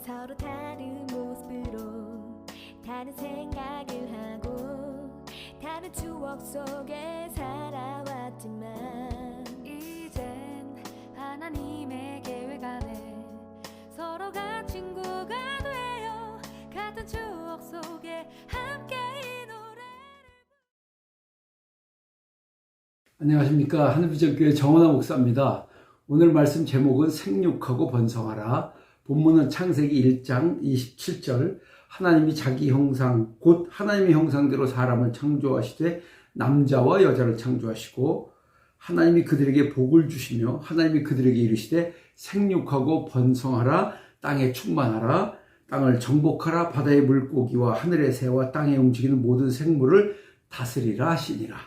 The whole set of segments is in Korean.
서로 다른 모습으로 다른 생각을 하고 다른 추억 속에 살아왔지만 이젠 하나님의 계획 안에 서로가 친구가 되어 같은 추억 속에 함께 이 노래를. 안녕하십니까. 하늘비전교회 정원아 목사입니다. 오늘 말씀 제목은 생육하고 번성하라. 본문은 창세기 1장 27절. 하나님이 자기 형상 곧 하나님의 형상대로 사람을 창조하시되 남자와 여자를 창조하시고 하나님이 그들에게 복을 주시며 하나님이 그들에게 이르시되 생육하고 번성하라. 땅에 충만하라. 땅을 정복하라. 바다의 물고기와 하늘의 새와 땅에 움직이는 모든 생물을 다스리라 하시니라.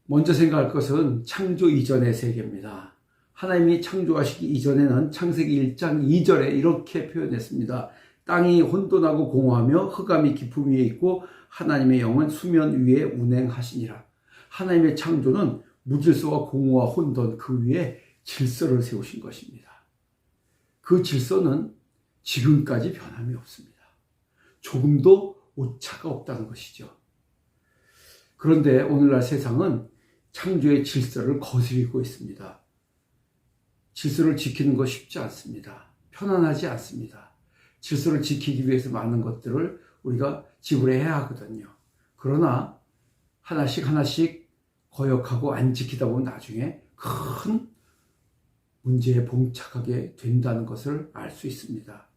먼저 생각할 것은 창조 이전의 세계입니다. 하나님이 창조하시기 이전에는 창세기 1장 2절에 이렇게 표현했습니다. 땅이 혼돈하고 공허하며 흑암이 깊음 위에 있고 하나님의 영은 수면 위에 운행하시니라. 하나님의 창조는 무질서와 공허와 혼돈 그 위에 질서를 세우신 것입니다. 그 질서는 지금까지 변함이 없습니다. 조금도 오차가 없다는 것이죠. 그런데 오늘날 세상은 창조의 질서를 거스르고 있습니다. 질서를 지키는 것 쉽지 않습니다. 편안하지 않습니다. 질서를 지키기 위해서 많은 것들을 우리가 지불해야 하거든요. 그러나 하나씩 거역하고 안 지키다 보면 나중에 큰 문제에 봉착하게 된다는 것을 알 수 있습니다.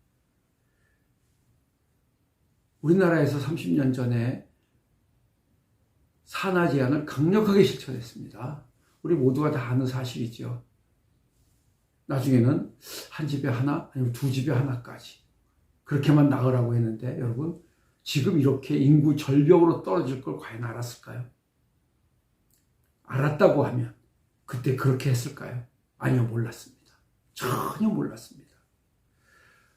우리나라에서 30년 전에 산하 제한을 강력하게 실천했습니다. 우리 모두가 다 아는 사실이죠. 나중에는 한 집에 하나, 아니면 두 집에 하나까지 그렇게만 나으라고 했는데 여러분 지금 이렇게 인구 절벽으로 떨어질 걸 과연 알았을까요? 알았다고 하면 그때 그렇게 했을까요? 아니요, 몰랐습니다. 전혀 몰랐습니다.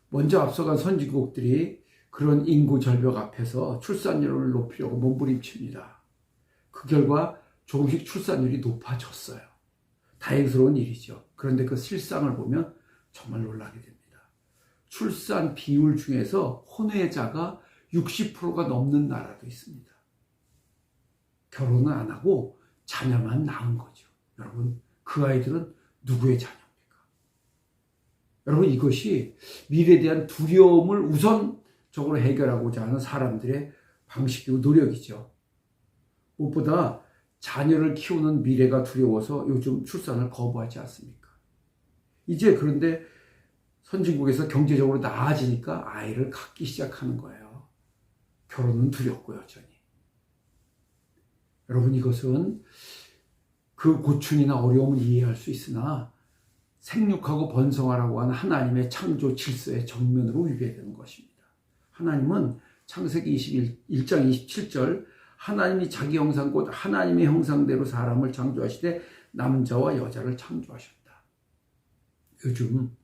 먼저 앞서간 선진국들이 그런 인구 절벽 앞에서 출산율을 높이려고 몸부림칩니다. 그 결과 조금씩 출산율이 높아졌어요. 다행스러운 일이죠. 그런데 그 실상을 보면 정말 놀라게 됩니다. 출산 비율 중에서 혼외자가 60%가 넘는 나라도 있습니다. 결혼은 안 하고 자녀만 낳은 거죠. 여러분, 그 아이들은 누구의 자녀입니까? 여러분, 이것이 미래에 대한 두려움을 우선적으로 해결하고자 하는 사람들의 방식이고 노력이죠. 무엇보다 자녀를 키우는 미래가 두려워서 요즘 출산을 거부하지 않습니까? 이제 그런데 선진국에서 경제적으로 나아지니까 아이를 갖기 시작하는 거예요. 결혼은 두렵고 여전히. 여러분, 이것은 그 고충이나 어려움을 이해할 수 있으나 생육하고 번성하라고 하는 하나님의 창조 질서의 정면으로 위배되는 것입니다. 하나님은 창세기 1장 27절 하나님이 자기 형상 곧 하나님의 형상대로 사람을 창조하시되 남자와 여자를 창조하셨다. 요즘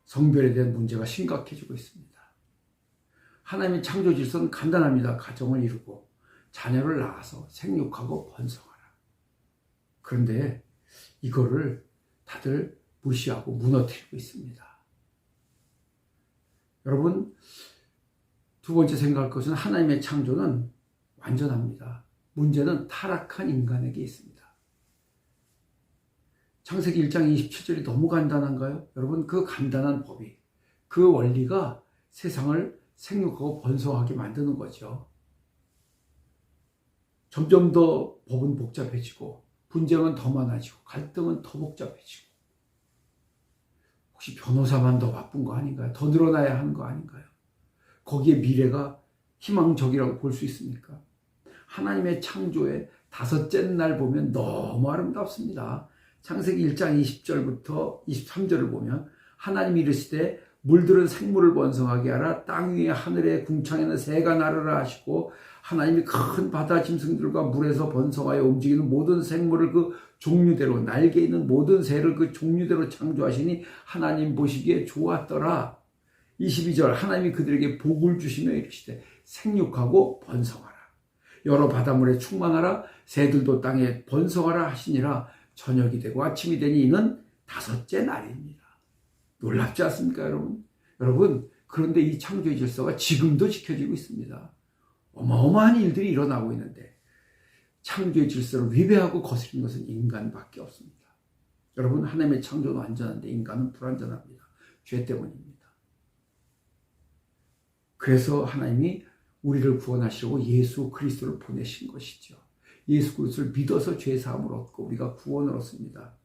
성별에 대한 문제가 심각해지고 있습니다. 하나님의 창조 질서는 간단합니다. 가정을 이루고 자녀를 낳아서 생육하고 번성하라. 그런데 이거를 다들 무시하고 무너뜨리고 있습니다. 여러분, 두 번째 생각할 것은 하나님의 창조는 완전합니다. 문제는 타락한 인간에게 있습니다. 창세기 1장 27절이 너무 간단한가요? 여러분, 그 간단한 법이, 그 원리가 세상을 생육하고 번성하게 만드는 거죠. 점점 더 법은 복잡해지고 분쟁은 더 많아지고 갈등은 더 복잡해지고 혹시 변호사만 더 바쁜 거 아닌가요? 더 늘어나야 하는 거 아닌가요? 거기에 미래가 희망적이라고 볼 수 있습니까? 하나님의 창조의 다섯째 날 보면 너무 아름답습니다. 창세기 1장 20절부터 23절을 보면 하나님이 이르시되 물들은 생물을 번성하게 하라. 땅 위에 하늘의 궁창에는 새가 나르라 하시고 하나님이 큰 바다 짐승들과 물에서 번성하여 움직이는 모든 생물을 그 종류대로 날개 있는 모든 새를 그 종류대로 창조하시니 하나님 보시기에 좋았더라. 22절 하나님이 그들에게 복을 주시며 이르시되 생육하고 번성하라. 여러 바닷물에 충만하라. 새들도 땅에 번성하라 하시니라. 저녁이 되고 아침이 되니 이는 다섯째 날입니다. 놀랍지 않습니까, 여러분? 여러분, 그런데 이 창조의 질서가 지금도 지켜지고 있습니다. 어마어마한 일들이 일어나고 있는데 창조의 질서를 위배하고 거스리는 것은 인간밖에 없습니다. 여러분, 하나님의 창조는 완전한데 인간은 불완전합니다. 죄 때문입니다. 그래서 하나님이 우리를 구원하시려고 예수 그리스도를 보내신 것이죠. 예수 그리스도를 믿어서 죄 사함을 얻고 우리가 구원을 얻습니다.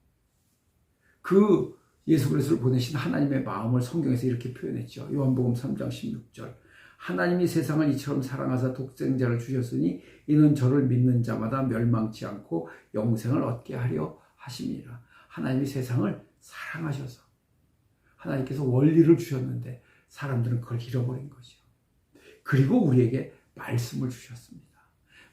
그 예수 그리스도를 보내신 하나님의 마음을 성경에서 이렇게 표현했죠. 요한복음 3장 16절. 하나님이 세상을 이처럼 사랑하사 독생자를 주셨으니 이는 저를 믿는 자마다 멸망치 않고 영생을 얻게 하려 하심이라. 하나님이 세상을 사랑하셔서 하나님께서 원리를 주셨는데 사람들은 그걸 잃어버린 거죠. 그리고 우리에게 말씀을 주셨습니다.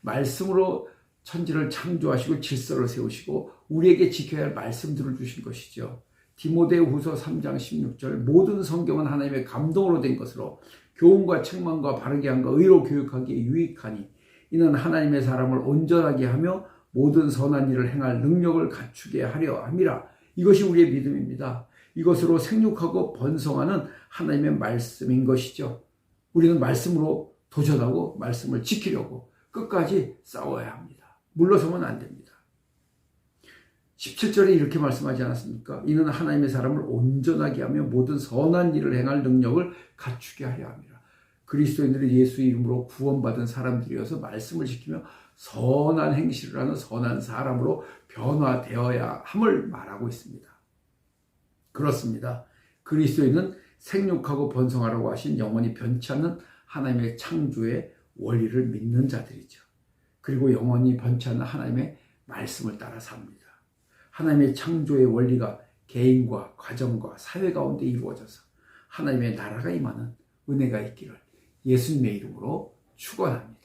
말씀으로 천지를 창조하시고 질서를 세우시고 우리에게 지켜야 할 말씀들을 주신 것이죠. 디모데후서 3장 16절. 모든 성경은 하나님의 감동으로 된 것으로 교훈과 책망과 바르게 함과 의로 교육하기에 유익하니 이는 하나님의 사람을 온전하게 하며 모든 선한 일을 행할 능력을 갖추게 하려 함이라. 이것이 우리의 믿음입니다. 이것으로 생육하고 번성하는 하나님의 말씀인 것이죠. 우리는 말씀으로 도전하고 말씀을 지키려고 끝까지 싸워야 합니다. 물러서면 안 됩니다. 17절에 이렇게 말씀하지 않았습니까? 이는 하나님의 사람을 온전하게 하며 모든 선한 일을 행할 능력을 갖추게 하려 합니다. 그리스도인들은 예수 이름으로 구원받은 사람들이어서 말씀을 지키며 선한 행실을 하는 선한 사람으로 변화되어야 함을 말하고 있습니다. 그렇습니다. 그리스도인은 생육하고 번성하라고 하신 영원히 변치 않는 하나님의 창조의 원리를 믿는 자들이죠. 그리고 영원히 변치 않는 하나님의 말씀을 따라 삽니다. 하나님의 창조의 원리가 개인과 가정과 사회 가운데 이루어져서 하나님의 나라가 임하는 은혜가 있기를 예수님의 이름으로 축원합니다.